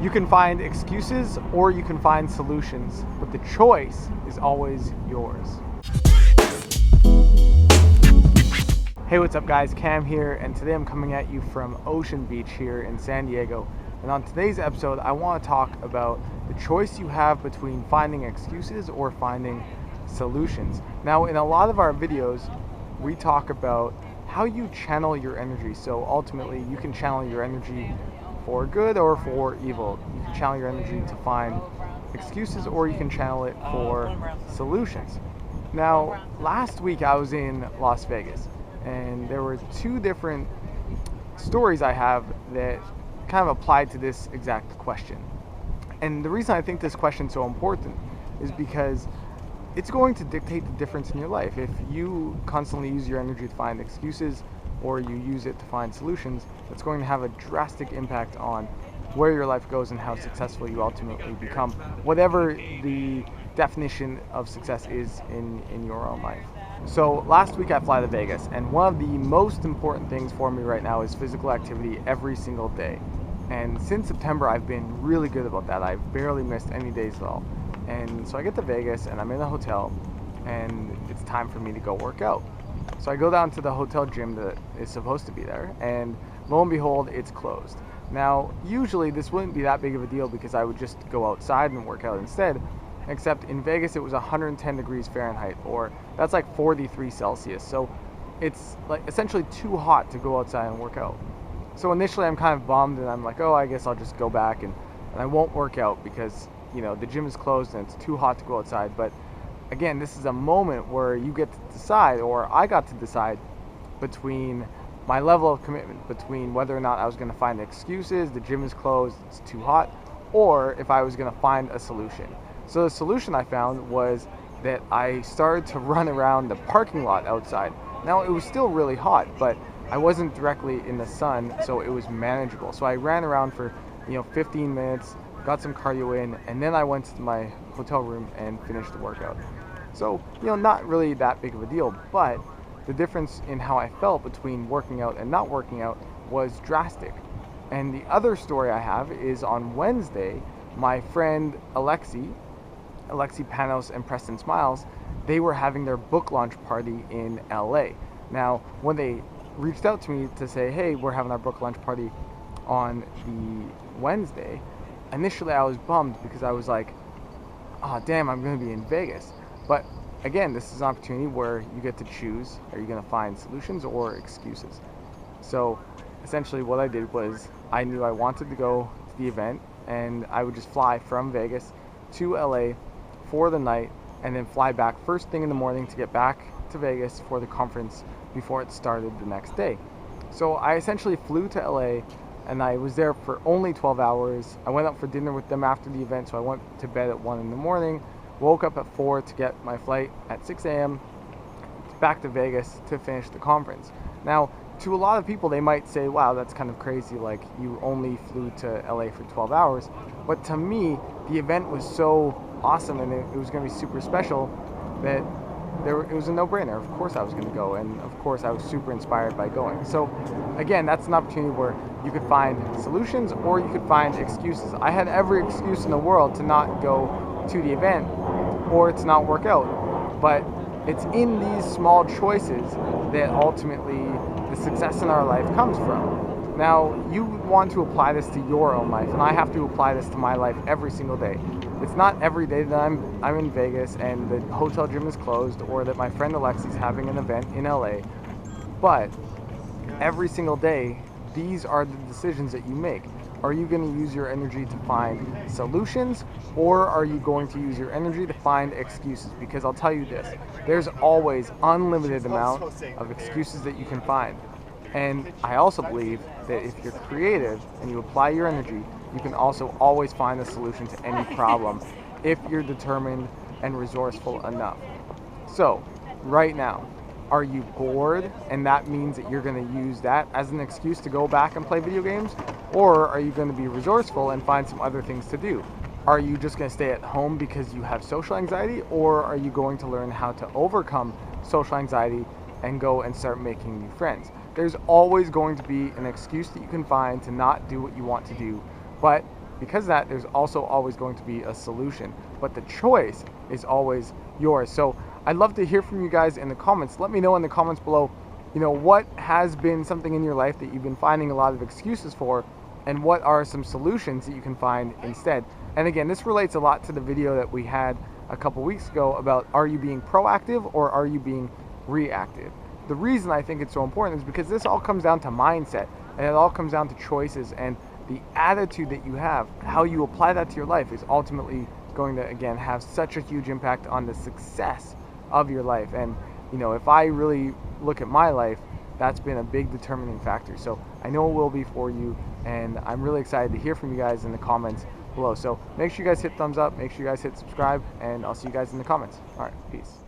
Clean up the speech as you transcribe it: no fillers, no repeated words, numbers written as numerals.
You can find excuses or you can find solutions, but the choice is always yours. Hey, what's up guys? Cam here, and today I'm coming at you from Ocean Beach here in San Diego. And on today's episode, I want to talk about the choice you have between finding excuses or finding solutions. Now, in a lot of our videos, we talk about how you channel your energy. So ultimately, you can channel your energy for good or for evil. You can channel your energy to find excuses, or you can channel it for solutions. Now, last week I was in Las Vegas, and there were two different stories I have that kind of applied to this exact question. And the reason I think this question is so important is because it's going to dictate the difference in your life. If you constantly use your energy to find excuses or you use it to find solutions, it's going to have a drastic impact on where your life goes and how successful you ultimately become, whatever the definition of success is in your own life. So last week I fly to Vegas, and one of the most important things for me right now is physical activity every single day. And since September I've been really good about that. I've barely missed any days at all. And so I get to Vegas and I'm in a hotel, and it's time for me to go work out. So I go down to the hotel gym that is supposed to be there, and lo and behold, it's closed. Now, usually this wouldn't be that big of a deal because I would just go outside and work out instead, except in Vegas it was 110 degrees Fahrenheit, or that's like 43 Celsius. So it's like essentially too hot to go outside and work out. So initially I'm kind of bummed, and I'm like, oh, I guess I'll just go back and I won't work out because, you know, the gym is closed and it's too hot to go outside. But again, this is a moment where you get to decide, or I got to decide, between my level of commitment, between whether or not I was going to find excuses, the gym is closed, it's too hot, or if I was going to find a solution. So the solution I found was that I started to run around the parking lot outside. Now, it was still really hot, but I wasn't directly in the sun, so it was manageable. So I ran around for 15 minutes, got some cardio in, and then I went to my hotel room and finished the workout. So, not really that big of a deal, but the difference in how I felt between working out and not working out was drastic. And the other story I have is on Wednesday, my friend Alexi Panos and Preston Smiles, they were having their book launch party in LA. Now, when they reached out to me to say, hey, we're having our book launch party on the Wednesday, initially I was bummed because I was like, oh damn, I'm going to be in Vegas. But again, this is an opportunity where you get to choose, are you going to find solutions or excuses? So essentially what I did was, I knew I wanted to go to the event, and I would just fly from Vegas to LA for the night and then fly back first thing in the morning to get back to Vegas for the conference before it started the next day. So I essentially flew to LA, and I was there for only 12 hours. I went out for dinner with them after the event, so I went to bed at 1 in the morning, woke up at 4 to get my flight at 6 a.m. back to Vegas to finish the conference. Now, to a lot of people, they might say, wow, that's kind of crazy, like you only flew to LA for 12 hours. But to me, the event was so awesome, and it was going to be super special, that it was a no-brainer. Of course I was going to go, and of course I was super inspired by going. So again, that's an opportunity where you could find solutions or you could find excuses. I had every excuse in the world to not go to the event or to not work out, but it's in these small choices that ultimately the success in our life comes from. Now, you want to apply this to your own life, and I have to apply this to my life every single day. It's not every day that I'm in Vegas and the hotel gym is closed, or that my friend Alexi's having an event in LA, but every single day, these are the decisions that you make. Are you going to use your energy to find solutions, or are you going to use your energy to find excuses? Because I'll tell you this, there's always unlimited amount of excuses that you can find. And I also believe that if you're creative and you apply your energy, you can also always find a solution to any problem if you're determined and resourceful enough. So, right now, are you bored, and that means that you're going to use that as an excuse to go back and play video games? Or are you going to be resourceful and find some other things to do? Are you just going to stay at home because you have social anxiety, or are you going to learn how to overcome social anxiety and go and start making new friends? There's always going to be an excuse that you can find to not do what you want to do, but because of that, there's also always going to be a solution, but the choice is always yours. So I'd love to hear from you guys in the comments. Let me know in the comments below, what has been something in your life that you've been finding a lot of excuses for, and what are some solutions that you can find instead. And again, this relates a lot to the video that we had a couple weeks ago about, are you being proactive or are you being reactive? The reason I think it's so important is because this all comes down to mindset, and it all comes down to choices, and the attitude that you have, how you apply that to your life is ultimately going to, again, have such a huge impact on the success of your life. And if I really look at my life, that's been a big determining factor. So I know it will be for you, and I'm really excited to hear from you guys in the comments below. So make sure you guys hit thumbs up, make sure you guys hit subscribe, and I'll see you guys in the comments. All right, peace.